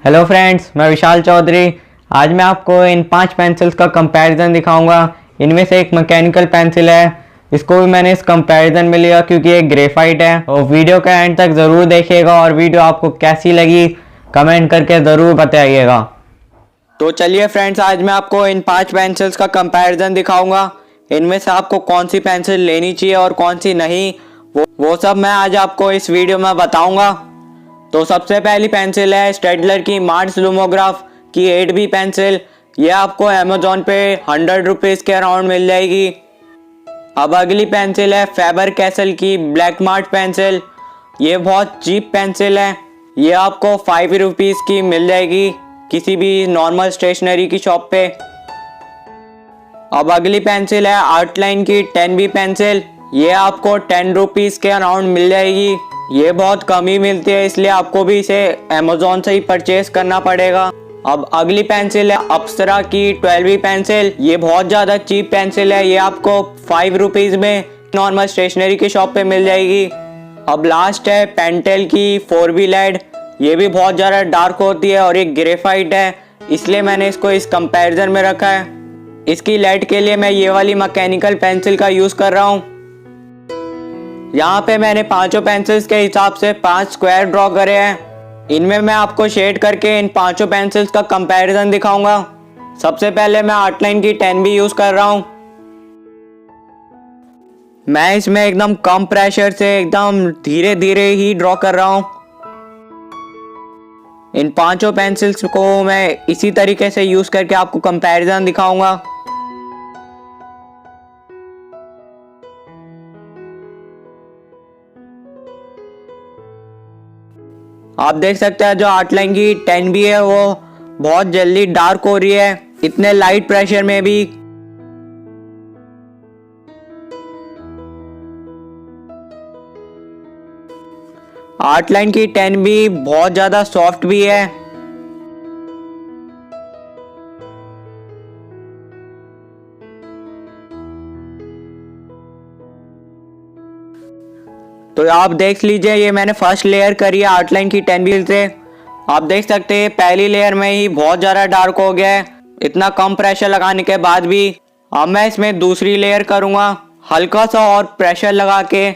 Hello friends, मैं विशाल चौधरी। आज मैं आपको इन 5 पेंसिल्स का कंपैरिजन दिखाऊंगा। इनमें से एक मैकेनिकल पेंसिल है, इसको भी मैंने इस कंपैरिजन में लिया क्योंकि ये ग्रेफाइट है। और वीडियो का एंड तक ज़रूर देखिएगा और वीडियो आपको कैसी लगी कमेंट करके ज़रूर बताइएगा। तो चलिए फ्रेंड्स, आज मैं आपको इन 5 पेंसिल्स का कंपैरिजन दिखाऊंगा। इनमें से आपको कौन सी पेंसिल लेनी चाहिए और कौन सी नहीं, वो सब मैं आज आपको इस वीडियो में बताऊंगा। तो सबसे पहली पेंसिल है स्टेडलर की मार्स लुमोग्राफ की 8B पेंसिल। ये आपको अमेजोन पे 100 रुपीज़ के अराउंड मिल जाएगी। अब अगली पेंसिल है फेबर कैसल की ब्लैक मार्ट पेंसिल। ये बहुत चीप पेंसिल है, ये आपको 5 रुपीज़ की मिल जाएगी किसी भी नॉर्मल स्टेशनरी की शॉप पे। अब अगली पेंसिल है आर्टलाइन की 10B पेंसिल। ये आपको 10 रुपीज़ के अराउंड मिल जाएगी। ये बहुत कम ही मिलती है, इसलिए आपको भी इसे अमेजोन से ही परचेज करना पड़ेगा। अब अगली पेंसिल है अप्सरा की 12B पेंसिल। ये बहुत ज़्यादा चीप पेंसिल है, ये आपको 5 रुपीज़ में नॉर्मल स्टेशनरी की शॉप पे मिल जाएगी। अब लास्ट है पेंटेल की 4B लेड। ये भी बहुत ज़्यादा डार्क होती है और ये ग्रेफाइट है, इसलिए मैंने इसको इस कंपैरिजन में रखा है। इसकी लेड के लिए मैं ये वाली मैकेनिकल पेंसिल का यूज़ कर रहा हूँ। यहाँ पे मैंने पांचों पेंसिल्स के हिसाब से 5 स्क्वायर ड्रॉ करे हैं। इनमें मैं आपको शेड करके इन पांचों पेंसिल्स का कंपैरिजन दिखाऊंगा। सबसे पहले मैं आर्टलाइन की 10B यूज कर रहा हूँ। मैं इसमें एकदम कम प्रेशर से एकदम धीरे धीरे ही ड्रॉ कर रहा हूँ। इन पांचों पेंसिल्स को मैं इसी तरीके से यूज करके आपको कंपैरिजन दिखाऊंगा। आप देख सकते हैं जो आर्टलाइन की 10B है वो बहुत जल्दी डार्क हो रही है, इतने लाइट प्रेशर में भी। आर्टलाइन की 10B बहुत ज्यादा सॉफ्ट भी है। तो आप देख लीजिए, ये मैंने फर्स्ट लेयर करी है आर्टलाइन की 10B से। आप देख सकते हैं पहली लेयर में ही बहुत ज़्यादा डार्क हो गया है, इतना कम प्रेशर लगाने के बाद भी। अब मैं इसमें दूसरी लेयर करूँगा हल्का सा और प्रेशर लगा के।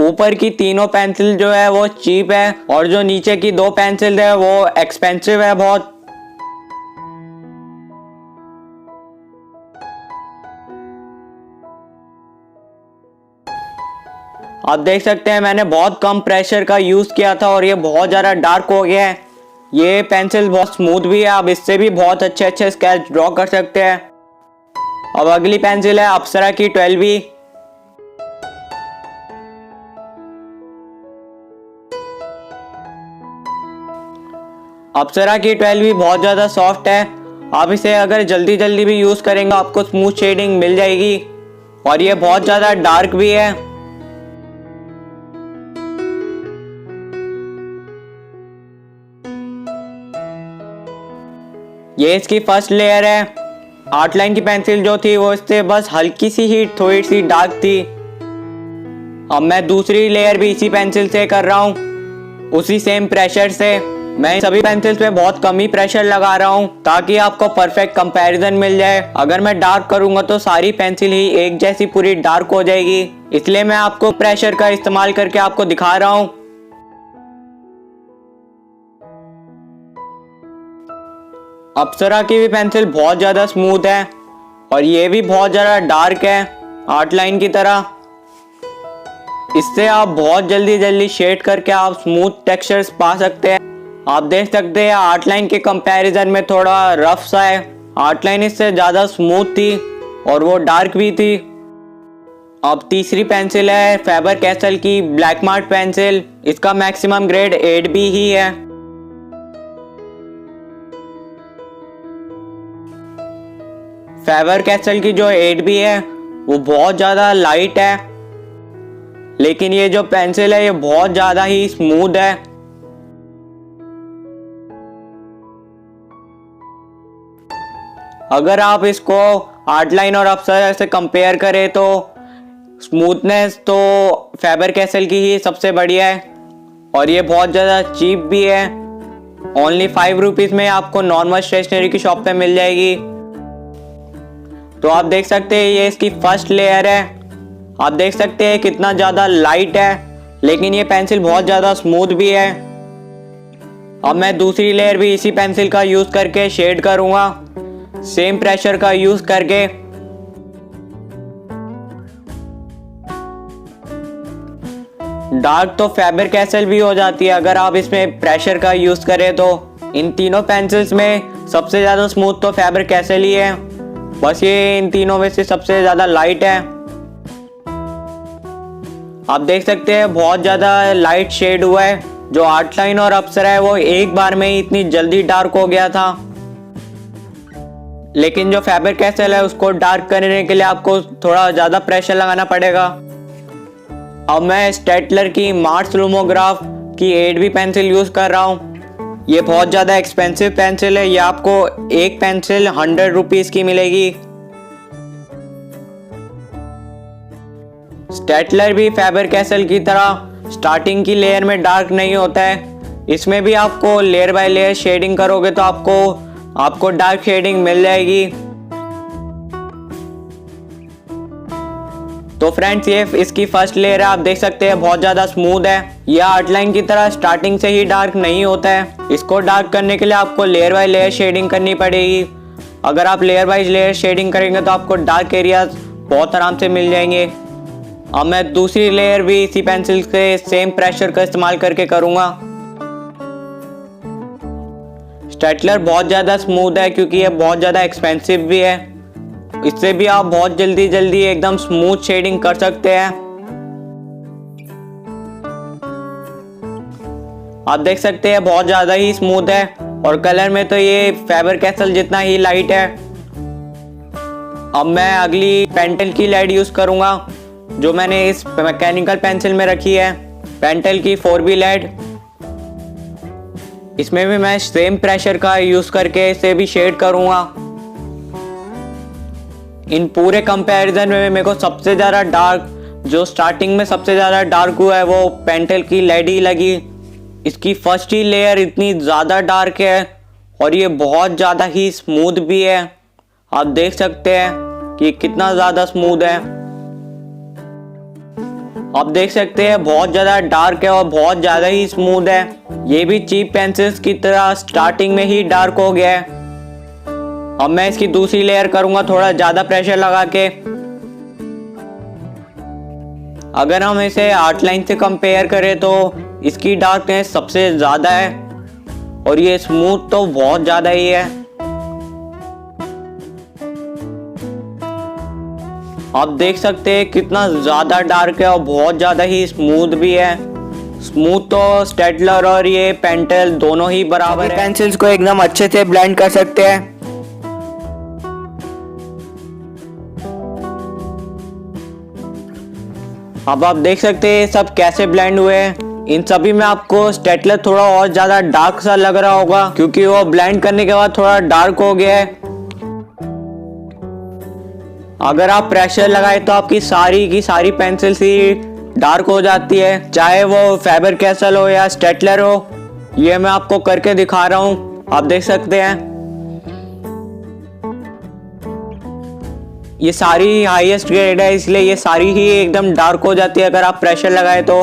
ऊपर की तीनों पेंसिल जो है वो चीप है और जो नीचे की 2 पेंसिल है वो एक्सपेंसिव है बहुत। आप देख सकते हैं मैंने बहुत कम प्रेशर का यूज़ किया था और ये बहुत ज़्यादा डार्क हो गया है। ये पेंसिल बहुत स्मूथ भी है, आप इससे भी बहुत अच्छे अच्छे स्केच ड्रॉ कर सकते हैं। अब अगली पेंसिल है अप्सरा की 12B। अप्सरा की 12B बहुत ज़्यादा सॉफ्ट है, आप इसे अगर जल्दी जल्दी भी यूज़ करेंगे आपको स्मूथ शेडिंग मिल जाएगी। और ये बहुत ज़्यादा डार्क भी है। ये इसकी फर्स्ट लेयर है। आर्टलाइन की पेंसिल जो थी वो इससे बस हल्की सी ही थोड़ी सी डार्क थी। अब मैं दूसरी लेयर भी इसी पेंसिल से कर रहा हूँ, उसी सेम प्रेशर से। मैं सभी पेंसिल्स पे बहुत कम ही प्रेशर लगा रहा हूँ ताकि आपको परफेक्ट कंपैरिजन मिल जाए। अगर मैं डार्क करूँगा तो सारी पेंसिल ही एक जैसी पूरी डार्क हो जाएगी, इसलिए मैं आपको प्रेशर का इस्तेमाल करके आपको दिखा रहा हूँ। अप्सरा की भी पेंसिल बहुत ज़्यादा स्मूथ है और ये भी बहुत ज़्यादा डार्क है आर्टलाइन की तरह। इससे आप बहुत जल्दी जल्दी शेड करके आप स्मूथ टेक्सचर्स पा सकते हैं। आप देख सकते हैं आर्टलाइन के कंपैरिजन में थोड़ा रफ सा है, आर्टलाइन इससे ज़्यादा स्मूथ थी और वो डार्क भी थी। अब तीसरी पेंसिल है फेबर कैसल की ब्लैक मार्ट पेंसिल। इसका मैक्सिमम ग्रेड 8B ही है। फेबर कैसल की जो 8B है वो बहुत ज़्यादा लाइट है, लेकिन ये जो पेंसिल है ये बहुत ज़्यादा ही स्मूथ है। अगर आप इसको आर्टलाइन और अप्सरा से कंपेयर करें तो स्मूथनेस तो फेबर कैसल की ही सबसे बढ़िया है और ये बहुत ज़्यादा चीप भी है। ओनली 5 रुपीज़ में आपको नॉर्मल स्टेशनरी की शॉप पे मिल जाएगी। तो आप देख सकते हैं ये इसकी फर्स्ट लेयर है। आप देख सकते हैं कितना ज़्यादा लाइट है, लेकिन ये पेंसिल बहुत ज़्यादा स्मूथ भी है। अब मैं दूसरी लेयर भी इसी पेंसिल का यूज़ करके शेड करूँगा, सेम प्रेशर का यूज़ करके। डार्क तो फैबर कैसल भी हो जाती है अगर आप इसमें प्रेशर का यूज़ करें तो। इन तीनों पेंसिल्स में सबसे ज़्यादा स्मूथ तो फैबर कैसल ही है, बस ये इन तीनों में से सबसे ज़्यादा लाइट है। आप देख सकते हैं बहुत ज़्यादा लाइट शेड हुआ है। जो आउटलाइन और अप्सरा है वो एक बार में ही इतनी जल्दी डार्क हो गया था, लेकिन जो फैबर कैसल है उसको डार्क करने के लिए आपको थोड़ा ज़्यादा प्रेशर लगाना पड़ेगा। अब मैं स्टेटलर की मार्स लुमोग्राफ की 8B पेंसिल यूज़ कर रहा हूँ। ये बहुत ज़्यादा एक्सपेंसिव पेंसिल है। ये आपको एक पेंसिल 100 रुपीज़ की मिलेगी। स्टेटलर भी फैबर कैसल की तरह स्टार्टिंग की लेयर में डार्क नहीं होता है। इसमें भी आपको लेयर बाय लेयर शेडिंग करोगे तो आपको डार्क शेडिंग मिल जाएगी। तो फ्रेंड्स ये इसकी फर्स्ट लेयर है। आप देख सकते हैं बहुत ज़्यादा स्मूथ है। यह आउटलाइन की तरह स्टार्टिंग से ही डार्क नहीं होता है। इसको डार्क करने के लिए आपको लेयर बाय लेयर शेडिंग करनी पड़ेगी। अगर आप लेयर बाय लेयर शेडिंग करेंगे तो आपको डार्क एरियाज बहुत आराम से मिल जाएंगे। अब मैं दूसरी लेयर भी इसी पेंसिल से सेम प्रेशर का इस्तेमाल करके करूँगा। स्टेटलर बहुत ज़्यादा स्मूथ है क्योंकि ये बहुत ज़्यादा एक्सपेंसिव भी है। इससे भी आप बहुत जल्दी एकदम स्मूथ शेडिंग कर सकते हैं। आप देख सकते हैं बहुत ज़्यादा ही स्मूथ है और कलर में तो ये फैबर कैसल जितना ही लाइट है। अब मैं अगली पेंटल की लेड यूज़ करूँगा जो मैंने इस मैकेनिकल पेंसिल में रखी है, पेंटल की 4B लेड। इसमें भी मैं सेम प्रेशर का यूज़ करके इसे भी शेड करूँगा। इन पूरे कंपैरिजन में मेरे को सबसे ज़्यादा डार्क, जो स्टार्टिंग में सबसे ज़्यादा डार्क हुआ है वो पेंटल की लेड ही लगी। इसकी फर्स्ट ही लेयर इतनी ज़्यादा डार्क है और ये बहुत ज़्यादा ही स्मूथ भी है। आप देख सकते हैं कि कितना ज़्यादा स्मूथ है। आप देख सकते हैं बहुत ज़्यादा डार्क है और बहुत ज़्यादा ही स्मूथ है। ये भी चीप पेंसिल्स की तरह स्टार्टिंग में ही डार्क हो गया है। अब मैं इसकी दूसरी लेयर करूंगा थोड़ा ज़्यादा प्रेशर लगा के। अगर हम इसे आउटलाइन से कंपेयर करें तो इसकी डार्कनेस सबसे ज़्यादा है और ये स्मूथ तो बहुत ज़्यादा ही है। आप देख सकते हैं कितना ज़्यादा डार्क है और बहुत ज़्यादा ही स्मूथ भी है। स्मूथ तो स्टेटलर और ये पेंटल दोनों ही बराबर है। पेंसिल्स को एकदम अच्छे से ब्लेंड कर सकते हैं। अब आप देख सकते हैं सब कैसे ब्लेंड हुए हैं। इन सभी में आपको स्टेटलर थोड़ा और ज़्यादा डार्क सा लग रहा होगा क्योंकि वो ब्लेंड करने के बाद थोड़ा डार्क हो गया है। अगर आप प्रेशर लगाए तो आपकी सारी की सारी पेंसिल्स ही डार्क हो जाती है, चाहे वो फैबर कैसल हो या स्टेटलर हो। ये मैं आपको करके दिखा रहा हूँ, आप देख सकते हैं। ये सारी हाईएस्ट ग्रेड है इसलिए ये सारी ही एकदम डार्क हो जाती है अगर आप प्रेशर लगाए तो।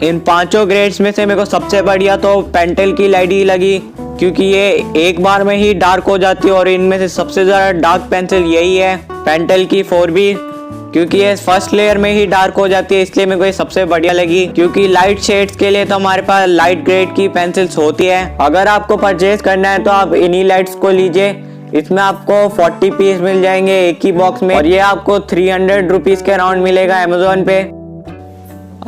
इन पांचों ग्रेड्स में से मेरे को सबसे बढ़िया तो पेंटल की लेड ही लगी क्योंकि ये एक बार में ही डार्क हो जाती है और इनमें से सबसे ज़्यादा डार्क पेंसिल यही है, पेंटल की 4B, क्योंकि ये फर्स्ट लेयर में ही डार्क हो जाती है इसलिए मेरे को ये सबसे बढ़िया लगी। क्योंकि लाइट शेड्स के लिए तो हमारे पास लाइट ग्रेड की पेंसिल्स होती है। अगर आपको परचेज करना है तो आप इन्हीं लाइट्स को लीजिए। इसमें आपको 40 पीस मिल जाएंगे एक ही बॉक्स में और ये आपको 300 रुपीज़ के अराउंड मिलेगा अमेजोन पे।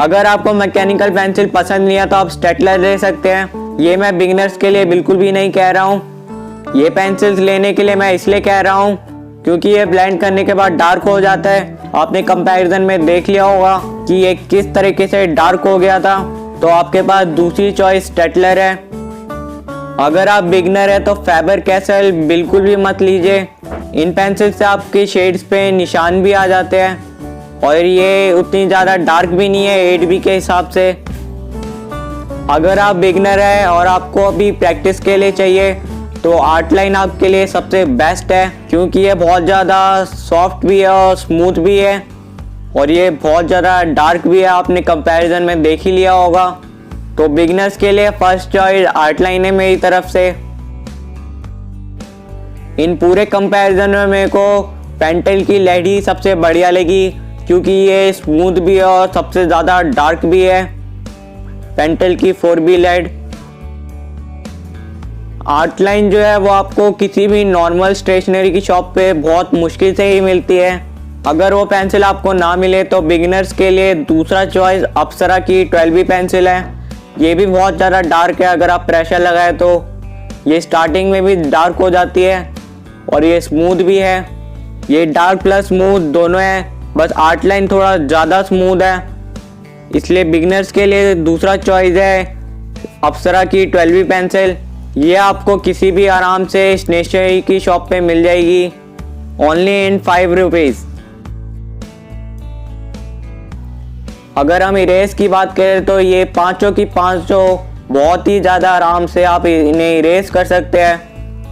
अगर आपको मैकेनिकल पेंसिल पसंद नहीं है तो आप स्टेटलर ले सकते हैं। ये मैं बिगिनर्स के लिए बिल्कुल भी नहीं कह रहा हूँ। ये पेंसिल्स लेने के लिए मैं इसलिए कह रहा हूँ क्योंकि ये ब्लेंड करने के बाद डार्क हो जाता है। आपने कंपैरिजन में देख लिया होगा कि ये किस तरीके से डार्क हो गया था। तो आपके पास दूसरी चॉइस स्टेटलर है। अगर आप बिगनर है तो फैबर कैसल बिल्कुल भी मत लीजिए। इन पेंसिल से आपके शेड्स पे निशान भी आ जाते हैं और ये उतनी ज़्यादा डार्क भी नहीं है 8B के हिसाब से। अगर आप बिगनर है और आपको अभी प्रैक्टिस के लिए चाहिए तो आर्टलाइन आपके लिए सबसे बेस्ट है, क्योंकि ये बहुत ज़्यादा सॉफ्ट भी है और स्मूथ भी है और ये बहुत ज़्यादा डार्क भी है, आपने कंपैरिजन में देख ही लिया होगा। तो बिगनर्स के लिए फर्स्ट चॉइस आर्टलाइन है मेरी तरफ से। इन पूरे कंपैरिजन में मेरे को पेंटेल की लेड ही सबसे बढ़िया लगी, क्योंकि ये स्मूथ भी है और सबसे ज़्यादा डार्क भी है। पेंटेल की 4B लेड आर्टलाइन जो है वो आपको किसी भी नॉर्मल स्टेशनरी की शॉप पे बहुत मुश्किल से ही मिलती है। अगर वो पेंसिल आपको ना मिले तो बिगिनर्स के लिए दूसरा चॉइस अप्सरा की 12B पेंसिल है। ये भी बहुत ज़्यादा डार्क है, अगर आप प्रेशर लगाए तो ये स्टार्टिंग में भी डार्क हो जाती है और ये स्मूथ भी है। ये डार्क प्लस स्मूथ दोनों है, बस आर्टलाइन थोड़ा ज़्यादा स्मूथ है, इसलिए बिगिनर्स के लिए दूसरा चॉइस है अप्सरा की 12B पेंसिल। ये आपको किसी भी आराम से स्टेशनरी की शॉप पे मिल जाएगी, ओनली इन 5 रुपीज़। अगर हम इरेज की बात करें तो ये 500 की 500 बहुत ही ज़्यादा आराम से आप इन्हें इरेज कर सकते हैं,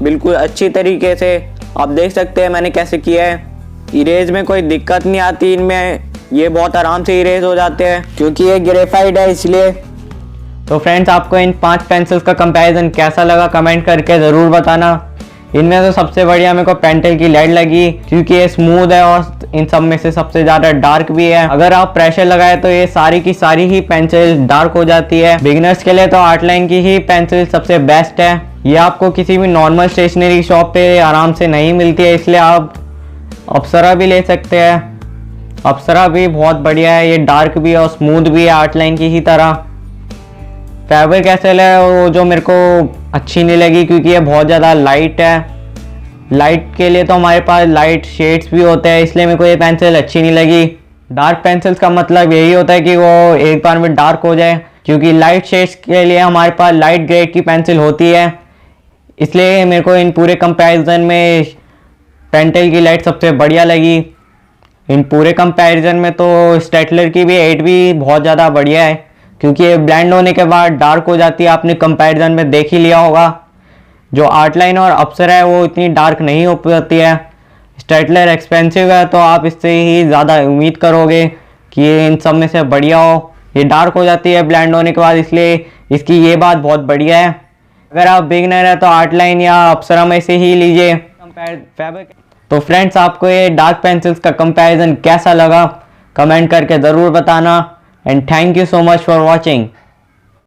बिल्कुल अच्छी तरीके से। आप देख सकते हैं मैंने कैसे किया है। इरेज में कोई दिक्कत नहीं आती इनमें, ये बहुत आराम से इरेज हो जाते हैं क्योंकि ये ग्रेफाइट है इसलिए। तो फ्रेंड्स, आपको इन 5 पेंसिल्स का कंपैरिजन कैसा लगा कमेंट करके ज़रूर बताना। इनमें तो सबसे बढ़िया मेरे को पेंटेल की लेड लगी, क्योंकि ये स्मूथ है और इन सब में से सबसे ज़्यादा डार्क भी है। अगर आप प्रेशर लगाए तो ये सारी की सारी ही पेंसिल डार्क हो जाती है। बिगिनर्स के लिए तो आर्टलाइन की ही पेंसिल सबसे बेस्ट है। ये आपको किसी भी नॉर्मल स्टेशनरी शॉप पे आराम से नहीं मिलती है, इसलिए आप अप्सरा भी ले सकते हैं। अप्सरा भी बहुत बढ़िया है, ये डार्क भी है और स्मूथ भी है आर्टलाइन की ही तरह। फैबर कैसल है वो जो मेरे को अच्छी नहीं लगी, क्योंकि ये बहुत ज़्यादा लाइट है। लाइट के लिए तो हमारे पास लाइट शेड्स भी होते हैं, इसलिए मेरे को ये पेंसिल अच्छी नहीं लगी। डार्क पेंसिल्स का मतलब यही होता है कि वो एक बार में डार्क हो जाए, क्योंकि लाइट शेड्स के लिए हमारे पास लाइट ग्रेड की पेंसिल होती है। इसलिए मेरे को इन पूरे कंपैरिजन में पेंटेल की लाइट सबसे बढ़िया लगी। इन पूरे कंपैरिजन में तो स्टेटलर की भी 8B बहुत ज़्यादा बढ़िया है, क्योंकि ये ब्लेंड होने के बाद डार्क हो जाती है, आपने कंपैरिजन में देख ही लिया होगा। जो आर्टलाइन और अप्सरा है वो इतनी डार्क नहीं हो पाती है। स्टेटलर एक्सपेंसिव है तो आप इससे ही ज़्यादा उम्मीद करोगे कि ये इन सब में से बढ़िया हो। ये डार्क हो जाती है ब्लेंड होने के बाद, इसलिए इसकी ये बात बहुत बढ़िया है। अगर आप बिगिनर है तो आर्टलाइन या अप्सरा में से ही लीजिए। तो फ्रेंड्स, आपको ये डार्क पेंसिल्स का कंपैरिजन कैसा लगा कमेंट करके ज़रूर बताना। And thank you so much for watching.